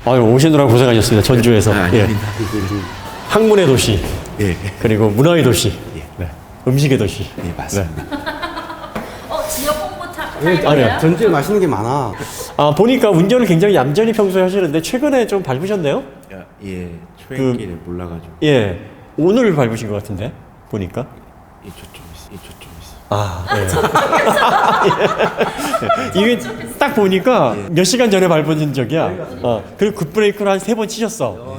아유, 오시느라 고생하셨습니다. 전주에서. 예. 학문의 도시. 예. 그리고 문화의 도시. 예. 네. 음식의 도시. 예, 맞습니다. 지역 홍보 아니요. 타임이에요? 전주에 맛있는 게 많아. 아, 보니까 운전을 굉장히 얌전히 평소에 하시는데 최근에 좀 밟으셨네요? 예, 초행길에 몰라가지고. 예. 오늘 밟으신 것 같은데, 보니까. 이 저쪽 있어, 이 저쪽 있어. 아, 예. 이게 딱 보니까 몇 시간 전에 밟은 적이야. 그리고 급브레이크를 한 3번 치셨어.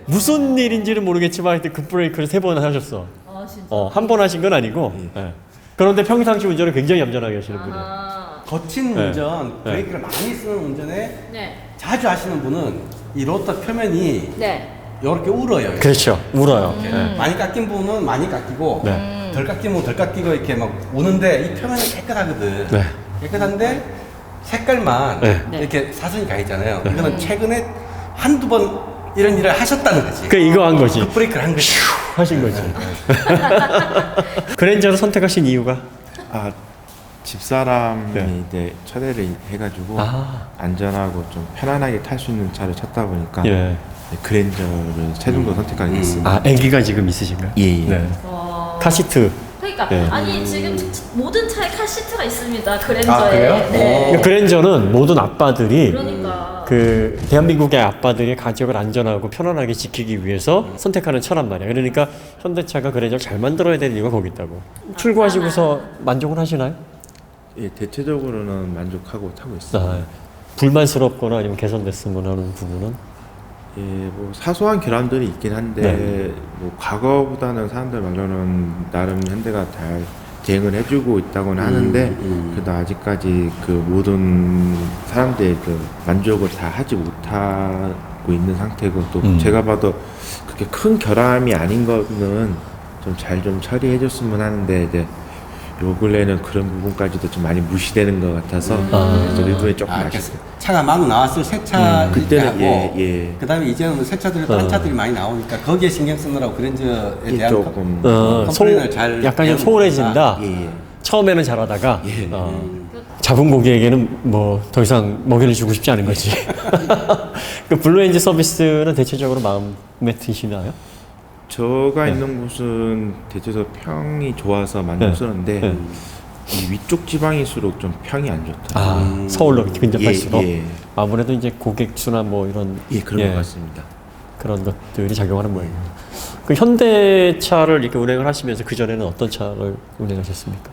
무슨 일인지는 모르겠지만 하여튼 급브레이크를 3번 하셨어. 진짜. 한 번 하신 건 아니고. 예. 그런데 평상시 운전을 굉장히 얌전하게 하시는 분이에요. 거친 네. 운전, 네. 브레이크를 많이 쓰는 운전에 네. 자주 하시는 분은 이 로터 표면이 네. 이렇게 울어요. 그렇죠. 울어요. 많이 깎인 부분은 많이 깎이고 네. 덜 깎인 부분 덜 깎이고 이렇게 막 오는데 이 표면은 깨끗하거든. 네. 깨끗한데 색깔만 네. 이렇게 사선이 가 있잖아요. 이거는 최근에 한두 번 이런 일을 하셨다는 거지. 그 이거 한 거지. 브레이크를 한 거지. 하신 거지. 그랜저를 선택하신 이유가? 아, 집사람이 네. 이제 초대를 해가지고 아. 안전하고 좀 편안하게 탈 수 있는 차를 찾다 보니까 예. 그랜저를 최종적으로 선택하게 됐습니다. 아, 아기가 지금 있으신가요? 예, 예. 네. 와. 카시트. 그러니까 네. 아니 지금 모든 차에 카시트가 있습니다. 그랜저에. 아, 그래요? 네. 그랜저는 모든 아빠들이 그러니까. 그 대한민국의 아빠들이 가족을 안전하고 편안하게 지키기 위해서 선택하는 차란 말이야. 그러니까 현대차가 그랜저를 잘 만들어야 되는 이유가 거기 있다고. 출고하시고서 만족을 하시나요? 예, 대체적으로는 만족하고 타고 있습니다. 아, 불만스럽거나 아니면 개선됐으면 하는 부분은? 예, 뭐 사소한 결함들이 있긴 한데 네. 뭐 과거보다는 사람들 말로는 나름 현대가 잘 대응을 해주고 있다고는 하는데 그래도 아직까지 그 모든 사람들의 그 만족을 다 하지 못하고 있는 상태고 또 제가 봐도 그렇게 큰 결함이 아닌 거는 좀 잘 좀 처리해줬으면 하는데 이제 요 근래는 그런 부분까지도 좀 많이 무시되는 것 같아서 그래서 일부에 조금 아쉽고 차가 막 나왔을 새 차 그때는 하고 예. 그다음에 이제는 새 차들이 딴 차들이 많이 나오니까 거기에 신경 쓰느라고 그랜저에 대한 조금 컴플레인을 잘 약간 좀 배우는 소홀해진다. 예. 처음에는 잘하다가 예. 잡은 고객에게는 뭐 더 이상 먹이를 주고 싶지 않은 거지. 그 블루엔진 서비스는 대체적으로 마음에 드시나요? 저가 있는 곳은 대체적으로 평이 좋아서 만족스러운데 네. 이 위쪽 지방일수록 좀 평이 안 좋다. 아, 서울로 근접할수록 예. 아무래도 이제 고객 수나 뭐 이런 예, 그런 것 같습니다. 그런 것들이 작용하는 모양이에요. 그 현대차를 이렇게 운행을 하시면서 그 전에는 어떤 차를 운행하셨습니까?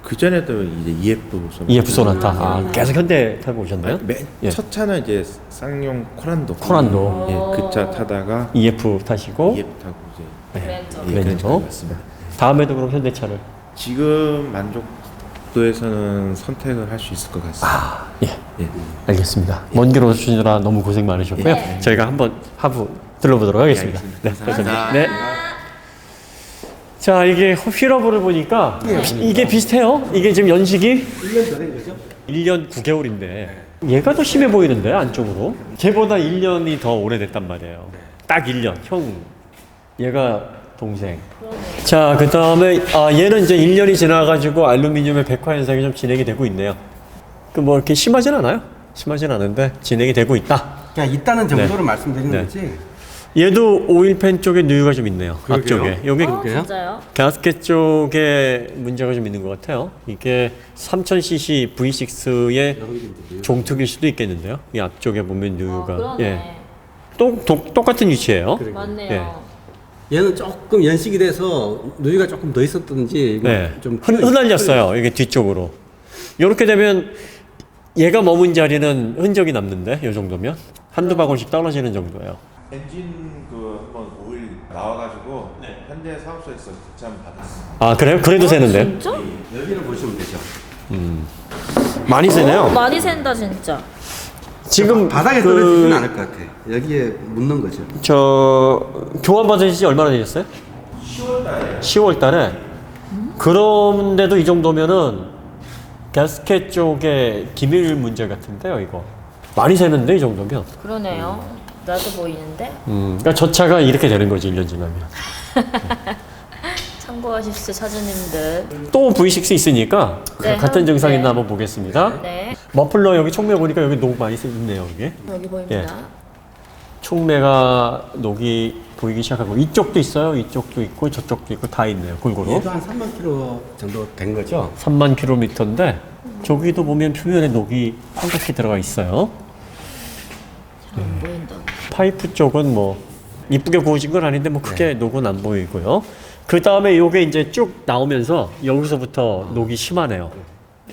그 전에도 이제 EF EF 소나타. 계속 현대 타고 오셨나요? 맨 예. 첫 차는 이제 쌍용 코란도. 코란도. 예, 그 차 타다가 EF 타시고 EF 타고 이제 그랜저. 예, 그랜저. 그랜저 갔습니다. 다음에도 그럼 현대차를 지금 만족도에서는 선택을 할 수 있을 것 같습니다. 예. 예. 알겠습니다. 먼 길 오시느라 너무 고생 많으셨고요. 저희가 한번 하부 들러보도록 하겠습니다. 예, 네, 알겠습니다. 감사합니다. 네. 자, 이게 휠러브를 보니까 이게 비슷해요. 이게 지금 연식이 1년 더 된 거죠? 1년 9개월인데 얘가 더 심해 보이는데 안쪽으로 쟤보다 1년이 더 오래됐단 말이에요. 딱 1년. 형, 얘가 동생. 자, 그 다음에 얘는 이제 1년이 지나가지고 알루미늄의 백화 현상이 좀 진행이 되고 있네요. 그 뭐 이렇게 심하진 않아요. 심하진 않은데 진행이 되고 있다. 그냥 있다는 정도를 네. 말씀드리는 네. 거지. 얘도 오일팬 쪽에 누유가 좀 있네요. 그러게요. 앞쪽에. 여기 진짜요? 가스켓 쪽에 문제가 좀 있는 것 같아요. 이게 3000cc V6의 종특일 수도 있겠는데요. 이 앞쪽에 보면 누유가 그러네. 똑같은 위치예요. 맞네요. 얘는 조금 연식이 돼서 누유가 조금 더 있었던지 이거 네. 좀 흩날렸어요. 이게 뒤쪽으로. 이렇게 되면 얘가 머문 자리는 흔적이 남는데 이 정도면 한두 바구니씩 떨어지는 정도예요. 엔진 그 한번 오일 나와가지고 현대 사업소에서 직접 받았습니다. 아, 그래요? 그래도 새는데요? 진짜? 여기를 보시면 되죠. 많이 새네요. 많이 샌다 진짜. 지금 바닥에 그 떨어지지는 않을 것 같아. 여기에 묻는 거죠. 저 교환 받으신 지 얼마나 되셨어요? 10월 달에. 그런데도 이 정도면은 가스켓 쪽에 기밀 문제 같은데요, 이거. 많이 새는데 이 정도면. 그러네요. 나도 보이는데. 그러니까 저 차가 이렇게 되는 거지 1년 지나면. 참고하십시오, 차주님들. 또 V6 있으니까 네, 같은 네. 증상 있나 한번 보겠습니다. 네. 머플러 여기 총매 보니까 여기 녹 많이 있네요, 이게. 여기 보입니다. 총매가 녹이 보이기 시작하고 이쪽도 있어요. 이쪽도 있고 저쪽도 있고 다 있네요. 골고루. 얘도 한 3만 킬로 정도 된 거죠? 3만 킬로미터인데 저기도 보면 표면에 녹이 황같이 들어가 있어요. 잘 안 보인다. 파이프 쪽은 뭐 이쁘게 구워진 건 아닌데 뭐 크게 녹은 안 보이고요. 그 다음에 요게 이제 쭉 나오면서 여기서부터 녹이 심하네요.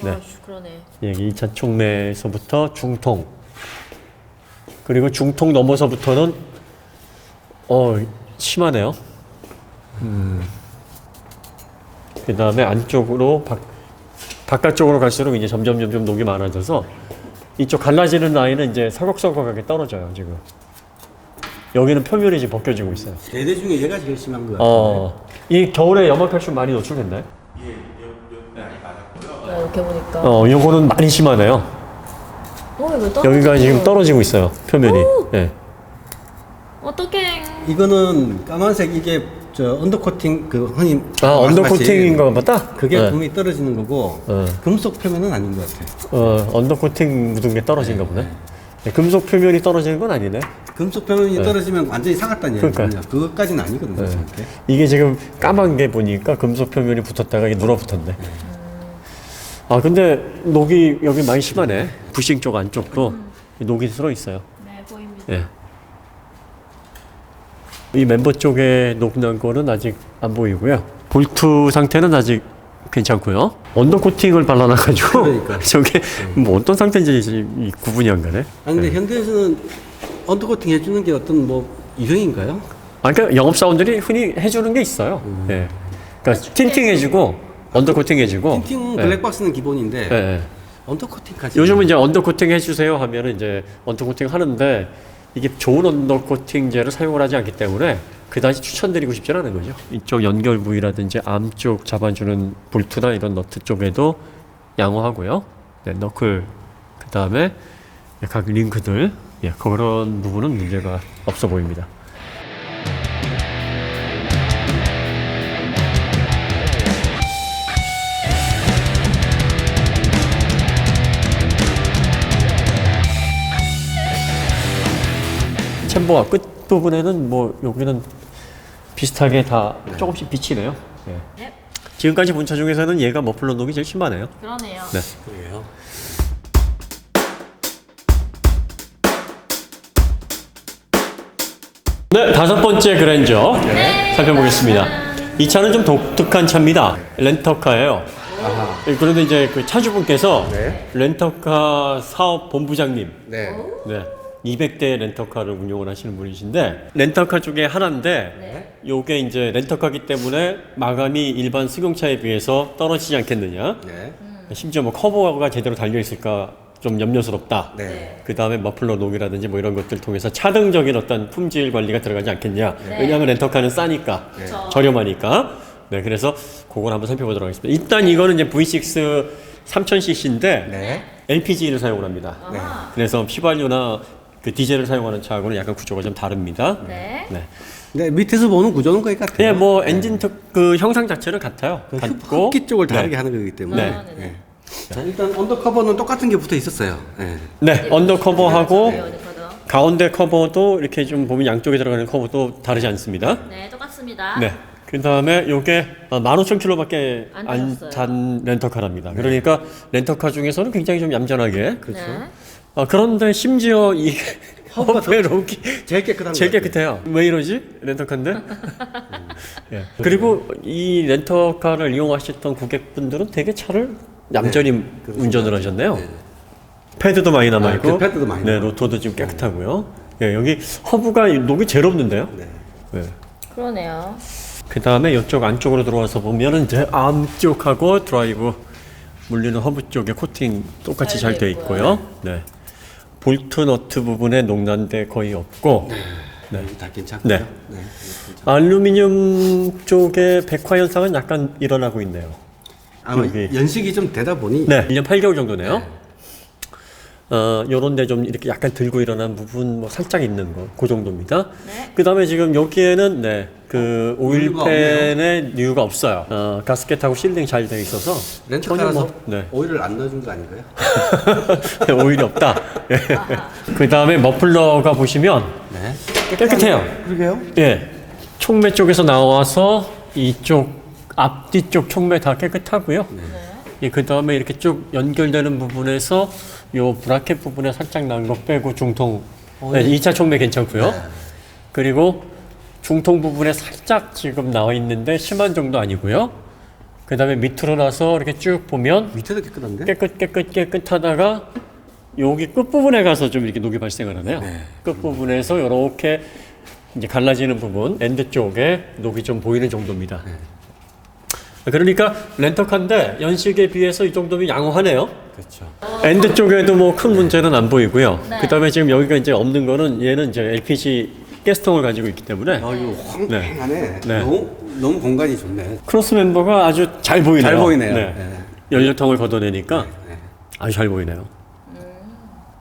네. 와, 그러네. 여기 2차 총매에서부터 중통, 그리고 중통 넘어서부터는 심하네요. 그 다음에 안쪽으로 바깥쪽으로 갈수록 이제 점점 녹이 많아져서 이쪽 갈라지는 라인은 이제 서걱서걱하게 떨어져요. 지금 여기는 표면이 지금 벗겨지고 있어요. 세 대 중에 얘가 제일 심한 거 같아요. 이 겨울에 염화칼슘 많이 노출됐나요? 이렇게 보니까. 요거는 많이 심하네요. 이거 떨어져. 여기가 지금 떨어지고 있어요. 표면이. 예. 어떡해. 이거는 까만색 이게 저 언더코팅 그 흔히 언더코팅인가 보다. 그게 네. 금이 떨어지는 거고 금속 표면은 아닌 것 같아요. 언더코팅 묻은 게 떨어진가 보네. 네, 금속 표면이 떨어지는 건 아니네. 금속 표면이 떨어지면 완전히 상했다는 그러니까요. 얘기거든요. 그것까지는 아니거든요. 저한테. 이게 지금 까만 게 보니까 금속 표면이 붙었다가 이게 눌어붙었네. 근데 녹이 여기 많이 심하네. 부싱 쪽 안쪽도 녹이 들어 있어요. 네, 보입니다. 예. 이 멤버 쪽에 녹난 거는 아직 안 보이고요. 볼트 상태는 아직 괜찮고요. 언더코팅을 발라놔가지고 그러니까. 저게 뭐 어떤 상태인지 이 구분이 안 가네. 근데 현대에서는 언더코팅 해주는 게 어떤 뭐 유형인가요? 그러니까 영업사원들이 흔히 해주는 게 있어요. 예. 그러니까 틴팅 해주고 언더코팅 해주고. 틴팅 예. 블랙박스는 기본인데 예, 예. 언더코팅까지. 요즘은 이제 언더코팅 해주세요 하면은 이제 언더코팅 하는데 이게 좋은 언더코팅제를 사용을 하지 않기 때문에 그다지 추천드리고 싶지는 않은 거죠. 이쪽 연결 부위라든지 암 쪽 잡아주는 볼트나 이런 너트 쪽에도 양호하고요. 네, 너클 그 다음에 각 링크들 그런 부분은 문제가 없어 보입니다. 챔버와 끝 부분에는 뭐 여기는 비슷하게 다 조금씩 비치네요. 예. 네. 지금까지 본 차 중에서는 얘가 머플러 녹이 제일 심하네요. 그러네요. 네. 그래요. 네, 다섯 번째 그랜저 살펴보겠습니다. 이 차는 좀 독특한 차입니다. 렌터카예요. 그런데 이제 그 차주분께서 네. 렌터카 사업 본부장님, 네. 네, 200대 렌터카를 운영을 하시는 분이신데 렌터카 중에 하나인데 네. 요게 이제 렌터카기 때문에 마감이 일반 승용차에 비해서 떨어지지 않겠느냐. 네. 심지어 뭐 커버가 제대로 달려 있을까 좀 염려스럽다. 네. 그 다음에 머플러 녹이라든지 뭐 이런 것들 통해서 차등적인 어떤 품질 관리가 들어가지 않겠냐. 네. 왜냐하면 렌터카는 싸니까, 그쵸. 저렴하니까. 네, 그래서 그걸 한번 살펴보도록 하겠습니다. 일단 이거는 이제 V6 3000cc인데 네. LPG를 사용을 합니다. 아하. 그래서 휘발유나 그 디젤을 사용하는 차하고는 약간 구조가 좀 다릅니다. 네. 네. 네, 밑에서 보는 구조는 거의 같아요. 네, 뭐 엔진 그 형상 자체는 같아요. 그 같고. 흡기 쪽을 다르게 네. 하는 거기 때문에. 네. 네네. 자, 일단 언더커버는 똑같은 게 붙어 있었어요. 네. 네, 언더커버하고 네, 어디서도. 가운데 커버도 이렇게 좀 보면 양쪽에 들어가는 커버도 다르지 않습니다. 네, 똑같습니다. 네. 그 다음에 요게 15,000km밖에 안 안 타셨어요. 탄 렌터카랍니다. 그러니까 렌터카 중에서는 굉장히 좀 얌전하게. 네. 그런데 심지어 이 허브의 록이 제일 깨끗한 제일 것 같아요. 깨끗해요. 왜 이러지? 렌터카인데? 예. 그리고 이 렌터카를 이용하셨던 고객분들은 되게 차를 얌전히 운전을 하셨네요. 패드도 많이 남아있고, 그 패드도 많이 네, 남아있고. 로터도 좀 깨끗하고요. 예, 여기 허브가 녹이 제일 없는데요. 네. 예. 그러네요. 그 다음에 이쪽 안쪽으로 들어와서 보면은 이제 암 쪽하고 드라이브 물리는 허브 쪽에 코팅 똑같이 잘 잘 되어 돼 있고요. 네. 볼트 너트 부분에 녹난데 거의 없고, 네. 다 괜찮고요. 네. 네. 알루미늄 쪽에 백화 현상은 약간 일어나고 있네요. 아마 여기. 연식이 좀 되다 보니 네, 1년 8개월 정도네요. 요런 데 좀 이렇게 약간 들고 일어난 부분 뭐 살짝 있는 거, 그 정도입니다. 네. 그 다음에 지금 여기에는 네, 그 누유가 오일팬에 누유가 없어요. 가스켓하고 실링 잘 되어 있어서 렌트카라서 네. 오일을 안 넣어준 거 아닌가요? 오일이 없다. 그 다음에 머플러가 보시면 네. 깨끗해요. 그러게요. 예, 총매 쪽에서 나와서 이쪽 앞뒤쪽 총매 다 깨끗하고요. 예, 그 다음에 이렇게 쭉 연결되는 부분에서 요 브라켓 부분에 살짝 난 거 빼고 중통, 네, 2차 총매 괜찮고요. 그리고 중통 부분에 살짝 지금 나와 있는데 심한 정도 아니고요. 그 다음에 밑으로 나서 이렇게 쭉 보면 밑에도 깨끗한데? 깨끗하다가 여기 끝부분에 가서 좀 이렇게 녹이 발생을 하네요. 끝부분에서 이렇게 이제 갈라지는 부분, 엔드 쪽에 녹이 좀 보이는 정도입니다. 그러니까 렌터카인데 연식에 비해서 이 정도면 양호하네요. 그렇죠. 엔드 쪽에도 뭐 큰 문제는 안 보이고요. 네. 그 다음에 지금 여기가 이제 없는 거는 얘는 이제 LPG 가스통을 가지고 있기 때문에 이거 황당하네. 네. 너무 공간이 좋네. 크로스 멤버가 아주 잘 보이네요. 잘 보이네요. 네. 네. 연료통을 걷어내니까 네. 아주 잘 보이네요.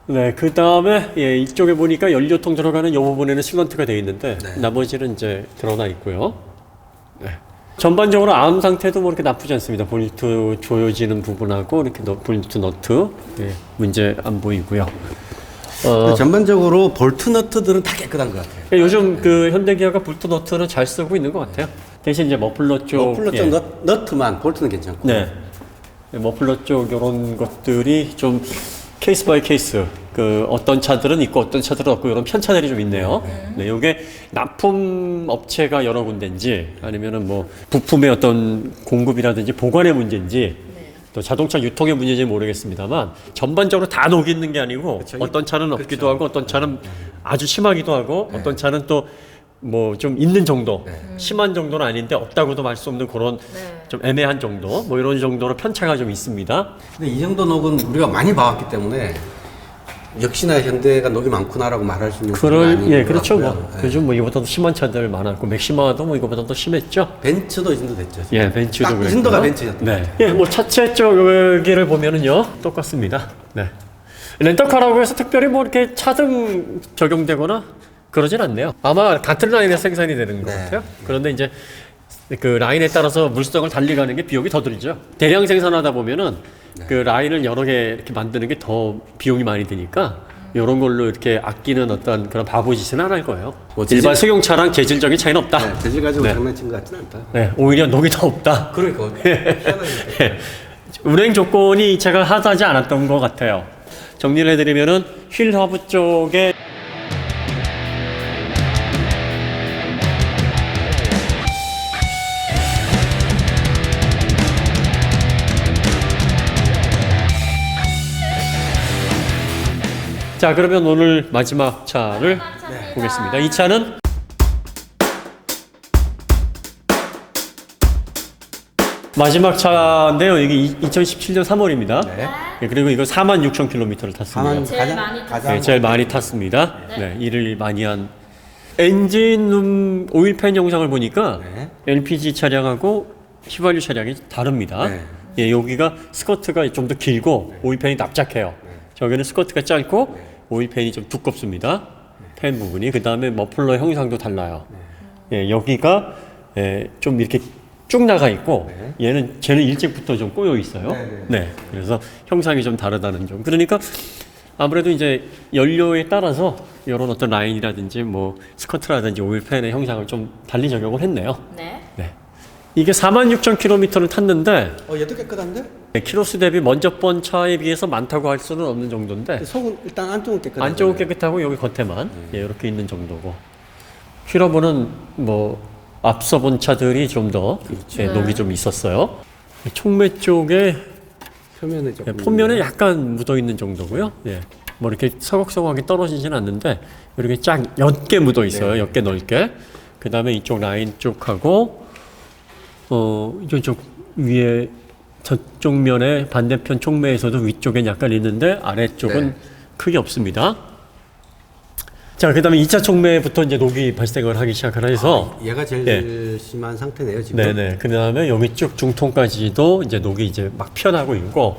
네, 그 다음에 예, 이쪽에 보니까 연료통 들어가는 이 부분에는 실런트가 되어 있는데 나머지는 이제 드러나 있고요. 네. 전반적으로 암 상태도 뭐 이렇게 나쁘지 않습니다. 볼트 조여지는 부분하고 이렇게 볼트 너트 예, 문제 안 보이고요. 전반적으로 볼트 너트들은 다 깨끗한 것 같아요. 요즘 그 현대기아가 볼트 너트는 잘 쓰고 있는 것 같아요. 대신 이제 머플러 쪽, 머플러 쪽 너트만 볼트는 괜찮고. 네, 머플러 쪽 이런 것들이 좀 케이스 바이 케이스. 그 어떤 차들은 있고 어떤 차들은 없고 이런 편차들이 좀 있네요. 네, 이게 납품 업체가 여러 군데인지 아니면은 뭐 부품의 어떤 공급이라든지 보관의 문제인지 또 자동차 유통의 문제인지 모르겠습니다만 전반적으로 다 녹이 있는 게 아니고 그쵸. 어떤 차는 없기도 하고 어떤 차는 아주 심하기도 하고 어떤 차는 또 뭐 좀 있는 정도, 심한 정도는 아닌데 없다고도 말 수 없는 그런 좀 애매한 정도, 뭐 이런 정도로 편차가 좀 있습니다. 근데 이 정도 녹은 우리가 많이 봐왔기 때문에 역시나 현대가 녹이 많구나라고 말할 수 있는 부분이 아닌 예, 것 그렇죠. 같고요. 뭐 요즘 뭐 이거보다도 심한 차들 많았고 맥시마도 뭐 이거보다 더 심했죠. 벤츠도 이 정도 됐죠. 지금. 예, 벤츠도 딱 그랬고요. 이 정도가 벤츠였던 네. 예, 뭐 차체 쪽 여기를 보면은요 똑같습니다. 네. 렌터카라고 해서 특별히 뭐 이렇게 차등 적용되거나 그러진 않네요. 아마 같은 라인에 생산이 되는 것 같아요. 그런데 이제 그 라인에 따라서 물성을 달리가는 게 비용이 더 들죠. 대량 생산하다 보면은 그 라인을 여러 개 이렇게 만드는 게 더 비용이 많이 드니까 이런 걸로 이렇게 아끼는 어떤 그런 바보짓은 안 할 거예요. 뭐 일반 승용차랑 재질적인 차이는 없다. 네, 재질 가지고 네. 장난친 것 같지는 않다. 네, 오히려 녹이 더 없다. 그러니까 희한하게. 운행 조건이 이 차가 하다지 않았던 것 같아요. 정리를 해드리면은 휠 허브 쪽에 자, 그러면 오늘 마지막 차를 보겠습니다. 이 차는 마지막 차인데요. 이게 2017년 3월입니다. 네. 그리고 이거 46,000km를 탔습니다. 제일 많이 탔어요. 네, 제일 많이 탔습니다. 네, 일을 많이 한 엔진 오일팬 영상을 보니까 네. LPG 차량하고 휘발유 차량이 다릅니다. 네. 예, 여기가 스커트가 좀 더 길고 오일팬이 납작해요. 저기는 스커트가 짧고 오일팬이 좀 두껍습니다. 팬 부분이. 그 다음에 머플러 형상도 달라요. 예, 여기가 좀 이렇게 쭉 나가 있고 쟤는 일찍부터 좀 꼬여 있어요. 네, 그래서 형상이 좀 다르다는 점. 그러니까 아무래도 이제 연료에 따라서 이런 어떤 라인이라든지 뭐 스커트라든지 오일팬의 형상을 좀 달리 적용을 했네요. 네. 네. 이게 46,000km를 탔는데 얘도 깨끗한데? 키로수 대비 먼저 번 차에 비해서 많다고 할 수는 없는 정도인데 속은 일단 안쪽은 깨끗하죠. 안쪽은 깨끗하고 여기 겉에만 예, 이렇게 있는 정도고 휠허브는 뭐 앞서 본 차들이 좀 더 녹이 좀 있었어요. 총매 쪽에 표면에 조금 폰면에 약간 묻어 있는 정도고요. 예. 뭐 이렇게 서걱서걱하게 떨어지진 않는데 이렇게 쫙 옅게 묻어 있어요. 옅게 넓게. 그 다음에 이쪽 라인 쪽하고 이쪽 위에 저쪽 면에 반대편 총매에서도 위쪽엔 약간 있는데 아래쪽은 크게 없습니다. 자, 그 다음에 2차 총매부터 이제 녹이 발생을 하기 시작을 해서 얘가 제일 심한 상태네요 지금. 네네. 그 다음에 여기 쭉 중통까지도 이제 녹이 이제 막 피어나고 있고,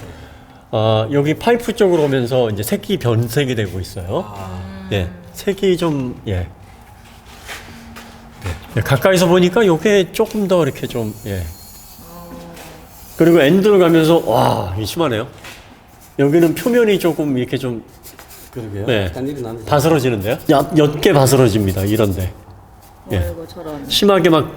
여기 파이프 쪽으로 오면서 이제 색이 변색이 되고 있어요. 예, 색이 좀 예. 예, 가까이서 보니까 이게 조금 더 이렇게 좀 예. 그리고 엔드로 가면서 와, 이게 심하네요. 여기는 표면이 조금 이렇게 좀 그러게요. 네. 딴 일이 나는. 바스러지는데요? 옅게 바스러집니다. 이런데 예. 아이고 저런. 심하게 막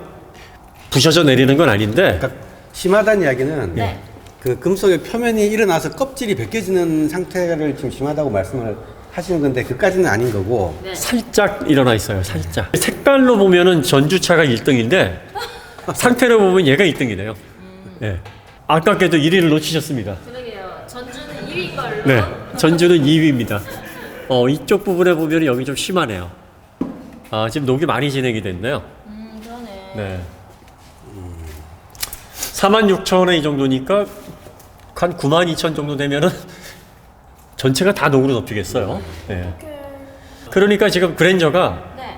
부셔져 내리는 건 아닌데 그러니까 심하다는 이야기는 네. 그 금속의 표면이 일어나서 껍질이 벗겨지는 상태를 지금 심하다고 말씀을 하시는 건데 그까지는 아닌 거고. 네. 살짝 일어나 있어요. 살짝. 색깔로 보면은 전주차가 1등인데 상태로 보면 얘가 2등이네요. 예. 아깝게도 1위를 놓치셨습니다. 그러게요. 전주는 2위 걸로. 네. 전주는 2위입니다. 이쪽 부분에 보면 여기 좀 심하네요. 지금 녹이 많이 진행이 됐네요. 그러네. 네. 46,000원에 이 정도니까 한 92,000 정도 되면은 전체가 다 녹으로 덮이겠어요. 네. 그러니까 지금 그랜저가 네.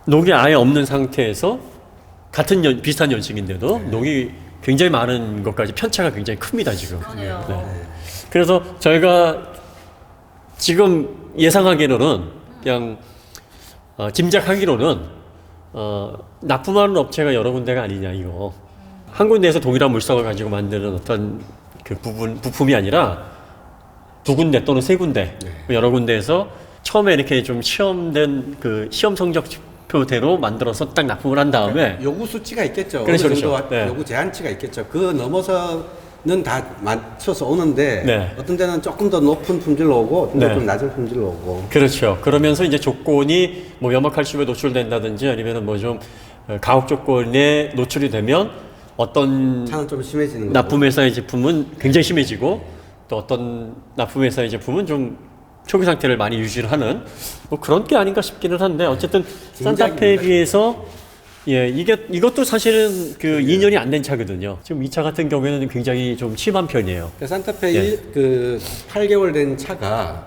녹이 아예 없는 상태에서 같은 비슷한 연식인데도 녹이 굉장히 많은 것까지 편차가 굉장히 큽니다 지금. 그러네요. 네. 그래서 저희가 지금 예상하기로는 그냥 짐작하기로는 납품하는 업체가 여러 군데가 아니냐 이거. 한 군데에서 동일한 물성을 가지고 만드는 어떤 그 부품이 아니라 두 군데 또는 세 군데 여러 군데에서 처음에 이렇게 좀 시험된 그 시험 성적표대로 만들어서 딱 납품을 한 다음에 요구 수치가 있겠죠. 그렇죠, 어느 정도 그렇죠. 네. 요구 제한치가 있겠죠. 그 넘어서는 다 맞춰서 오는데 네. 어떤 데는 조금 더 높은 품질로 오고 어떤 데는 네. 좀 낮은 품질로 오고. 그렇죠. 그러면서 이제 조건이 뭐 염화칼슘에 노출된다든지 아니면 뭐 좀 가혹 조건에 노출이 되면 어떤 차는 좀 심해지는 거고. 납품회사의 제품은 굉장히 심해지고 또 어떤 납품회사의 제품은 좀 초기 상태를 많이 유지를 하는 뭐 그런 게 아닌가 싶기는 한데 어쨌든 산타페에 비해서 예 이것도 사실은 그 2년이 안 된 차거든요. 지금 이 차 같은 경우에는 굉장히 좀 심한 편이에요. 그 산타페 예. 그 8개월 된 차가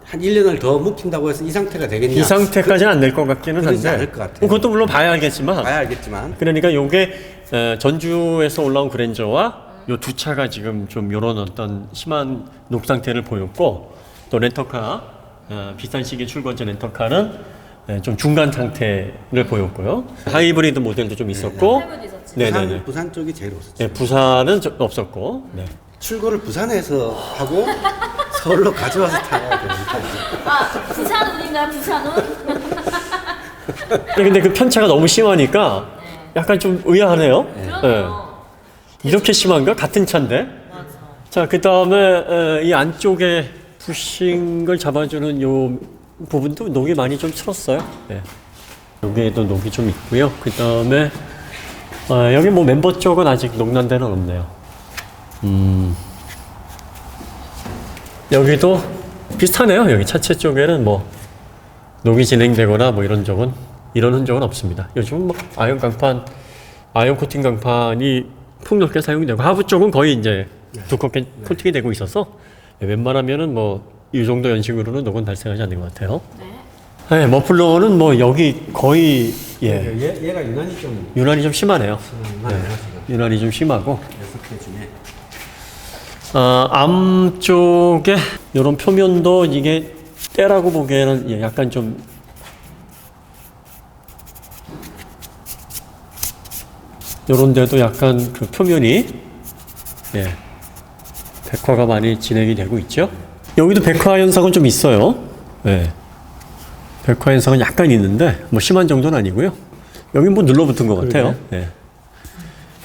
한 1년을 더 묵힌다고 해서 이 상태가 되겠냐? 이 상태까지는 안 될 것 같기는 그러지 한데 않을 것 같아요. 뭐 그것도 물론 봐야 알겠지만 봐야 알겠지만 그러니까 요게 전주에서 올라온 그랜저와 요 두 차가 지금 좀 요런 어떤 심한 녹 상태를 보였고 또 렌터카 비싼 시기에 출고한 렌터카는 좀 중간 상태를 보였고요. 하이브리드 모델도 좀 있었고 할부도 있었지. 네네네. 부산 쪽이 제일 없었죠. 네, 부산은 없었고 네. 출고를 부산에서 하고 서울로 가져와서 타야 되는 부산운인가요? 부산운? 근데 그 편차가 너무 심하니까 약간 좀 의아하네요. 그럼요. 이렇게 심한가? 같은 차인데. 맞아. 자, 그 다음에 이 안쪽에 부싱을 잡아주는 요 부분도 녹이 많이 좀 슬었어요. 네. 여기에도 녹이 좀 있고요. 그 다음에 여기 뭐 멤버 쪽은 아직 녹난 데는 없네요. 여기도 비슷하네요. 여기 차체 쪽에는 뭐 녹이 진행되거나 뭐 이런 흔적은 없습니다. 요즘 뭐 아연 코팅 강판이 폭넓게 사용되고 하부 쪽은 거의 이제 두껍게 코팅이 되고 있어서 웬만하면은 뭐 이 정도 연식으로는 녹은 발생하지 않는 것 같아요. 네. 네, 머플러는 뭐 여기 거의 예 얘가 유난히 좀 유난히 좀 심하네요. 많이 나왔어요. 유난히 좀 심하고 6개 중에 암 쪽에 이런 표면도 이게 때라고 보기에는 예, 약간 좀 요런 데도 약간 그 표면이 예, 백화가 많이 진행이 되고 있죠. 여기도 백화 현상은 좀 있어요. 예. 백화 현상은 약간 있는데 뭐 심한 정도는 아니고요. 여기 뭐 눌러붙은 것 같아요. 예.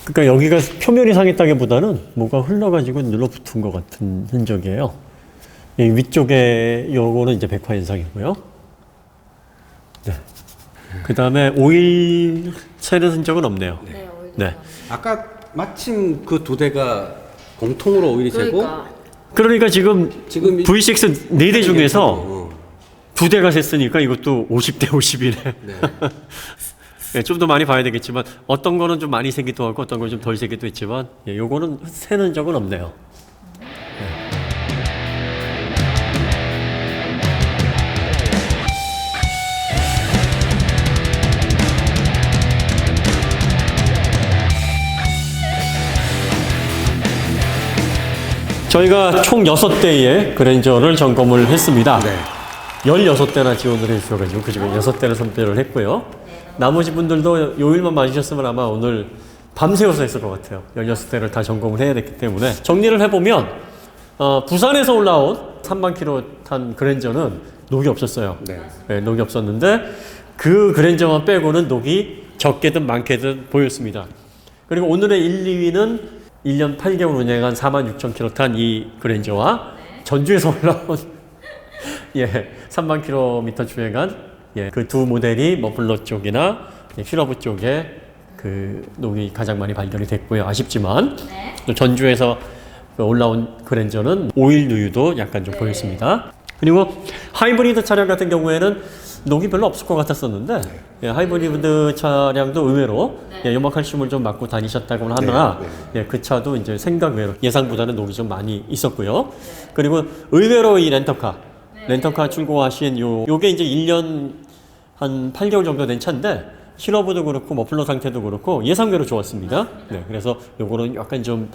그러니까 여기가 표면이 상했다기보다는 뭐가 흘러가지고 눌러붙은 것 같은 흔적이에요. 이 위쪽에 요거는 이제 백화 현상이고요. 네. 그 다음에 오일 새는 흔적은 없네요. 네, 오히려. 네. 아까 마침 그 두 대가 공통으로 오일이 새고 그러니까 지금 지금 V6 4대 중에서 어. 두 대가 샜으니까 이것도 50대 50이네. 네. 네, 좀 더 많이 봐야 되겠지만 어떤 거는 좀 많이 새기도 하고 어떤 건 좀 덜 새기도 했지만 예, 요거는 새는 적은 없네요. 저희가 총 6대의 그랜저를 점검을 했습니다. 네. 16대나 지원을 해주셔가지고 그중에 6대를 선별을 했고요. 나머지 분들도 요일만 맞으셨으면 아마 오늘 밤새워서 했을 것 같아요. 16대를 다 점검을 해야 됐기 때문에. 정리를 해보면 부산에서 올라온 3만 킬로 탄 그랜저는 녹이 없었어요. 네. 네, 녹이 없었는데 그 그랜저만 빼고는 녹이 적게든 많게든 보였습니다. 그리고 오늘의 1, 2위는 1년 8개월 운행한 46,000km 탄 이 그랜저와 전주에서 올라온 예, 3만 킬로미터 주행한 예, 그 두 모델이 머플러 쪽이나 휠허브 쪽에 그 녹이 가장 많이 발견이 됐고요. 아쉽지만 네. 또 전주에서 올라온 그랜저는 오일 누유도 약간 좀 보였습니다. 그리고 하이브리드 차량 같은 경우에는 녹이 별로 없을 것 같았었는데 예, 하이브리드 차량도 의외로 예, 염화칼슘을 좀 맞고 다니셨다고 하나 예, 그 차도 이제 생각 외로 예상보다는 녹이 좀 많이 있었고요. 그리고 의외로 이 렌터카 출고하신 요게 이제 1년 한 8개월 정도 된 차인데 힐러브도 그렇고 머플러 상태도 그렇고 예상외로 좋았습니다. 네, 그래서 요거는 약간 좀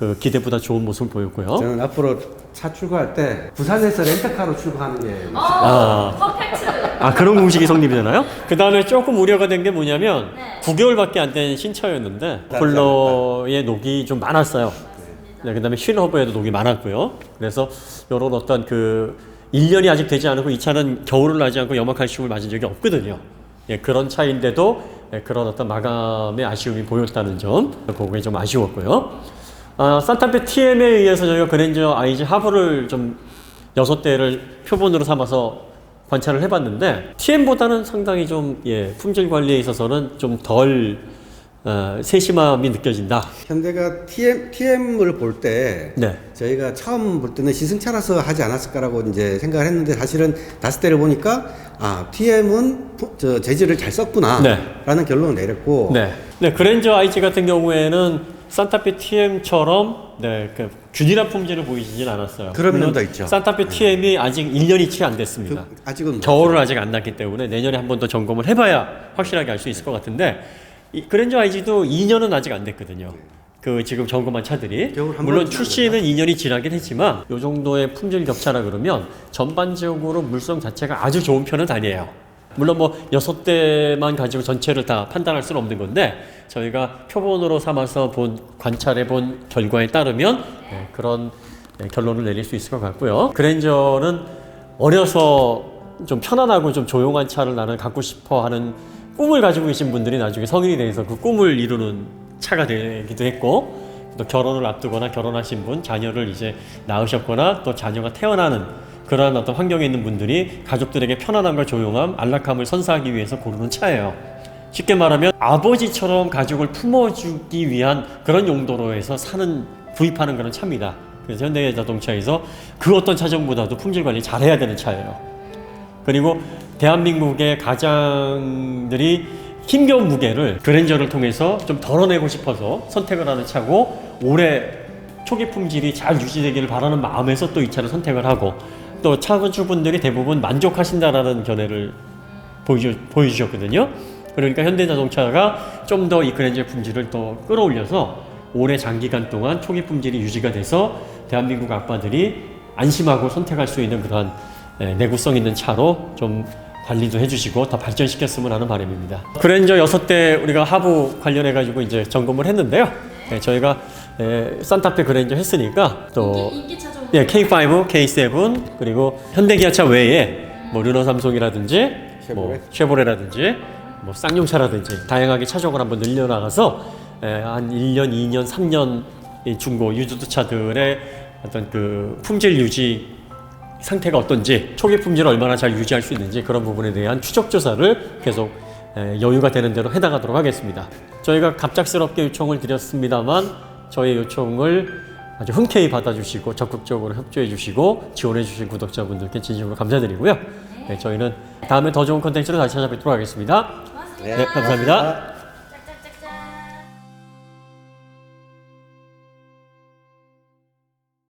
그 기대보다 좋은 모습을 보였고요. 저는 앞으로 차 출고할 때 부산에서 렌터카로 출고하는 게 퍼펙트. 그런 공식이 성립이잖아요. 그 다음에 조금 우려가 된 게 뭐냐면 네. 9개월밖에 안 된 신차였는데 머플러의 녹이 좀 많았어요. 네, 그 다음에 휠허브에도 녹이 많았고요. 그래서 이런 어떤 그 1년이 아직 되지 않고 이 차는 겨울을 나지 않고 염화칼슘을 맞은 적이 없거든요. 예, 그런 차인데도 예, 그런 어떤 마감의 아쉬움이 보였다는 점, 그게 좀 아쉬웠고요. 산타페 TM에 의해서 저희가 그랜저 IG 하부를 좀 6대를 표본으로 삼아서 관찰을 해봤는데 TM보다는 상당히 좀 예, 품질 관리에 있어서는 좀 덜 세심함이 느껴진다. 현대가 TM을 볼 때 네. 저희가 처음 볼 때는 시승차라서 하지 않았을까라고 이제 생각을 했는데 사실은 5대를 보니까 TM은 재질을 잘 썼구나 네. 라는 결론을 내렸고 네. 네, 그랜저 IG 같은 경우에는 산타페 TM처럼 네, 그 균일한 품질을 보이지는 않았어요. 그런 물론 면도 있죠. 산타페 TM이 아직 1년이 채 안 됐습니다. 아직은 겨울을 아직 안 났기 때문에 내년에 한 번 더 점검을 해봐야 확실하게 알 수 있을 것 같은데 이 그랜저 IG도 2년은 아직 안 됐거든요. 그 지금 점검한 차들이 겨울 한 물론 번 출시는 2년이 지나긴 했지만 이 정도의 품질 격차라 그러면 전반적으로 물성 자체가 아주 좋은 편은 아니에요. 물론 뭐 6대만 가지고 전체를 다 판단할 수는 없는 건데 저희가 표본으로 삼아서 관찰해 본 결과에 따르면 그런 결론을 내릴 수 있을 것 같고요. 그랜저는 어려서 좀 편안하고 좀 조용한 차를 나는 갖고 싶어 하는 꿈을 가지고 계신 분들이 나중에 성인이 돼서 그 꿈을 이루는 차가 되기도 했고 또 결혼을 앞두거나 결혼하신 분, 자녀를 이제 낳으셨거나 또 자녀가 태어나는 그러한 어떤 환경에 있는 분들이 가족들에게 편안함과 조용함, 안락함을 선사하기 위해서 고르는 차예요. 쉽게 말하면 아버지처럼 가족을 품어주기 위한 그런 용도로 해서 구입하는 그런 차입니다. 그래서 현대자동차에서 그 어떤 차종보다도 품질 관리 잘해야 되는 차예요. 그리고 대한민국의 가장들이 힘겨운 무게를 그랜저를 통해서 좀 덜어내고 싶어서 선택을 하는 차고 올해 초기 품질이 잘 유지되기를 바라는 마음에서 또 이 차를 선택을 하고 또 차 건축분들이 대부분 만족하신다라는 견해를 보여주셨거든요. 그러니까 현대자동차가 좀 더 이 그랜저의 품질을 또 끌어올려서 오래 장기간 동안 초기 품질이 유지가 돼서 대한민국 아빠들이 안심하고 선택할 수 있는 그러한 내구성 있는 차로 좀 관리도 해주시고 더 발전시켰으면 하는 바람입니다. 그랜저 6대 우리가 하부 관련해가지고 이제 점검을 했는데요. 저희가 산타페 그랜저 했으니까 또 인기 차종. K5, K7 그리고 현대기아차 외에 뭐 르노 삼성이라든지 뭐 쉐보레라든지 뭐 쌍용차라든지 다양하게 차종을 한번 늘려나가서 한 1년, 2년, 3년 이 중고 유즈차들의 어떤 그 품질 유지 상태가 어떤지 초기 품질을 얼마나 잘 유지할 수 있는지 그런 부분에 대한 추적 조사를 계속 여유가 되는 대로 해나가도록 하겠습니다. 저희가 갑작스럽게 요청을 드렸습니다만 저희 요청을 아주 흔쾌히 받아주시고 적극적으로 협조해 주시고 지원해 주신 구독자분들께 진심으로 감사드리고요. 저희는 다음에 더 좋은 콘텐츠로 다시 찾아뵙도록 하겠습니다. 네, 감사합니다.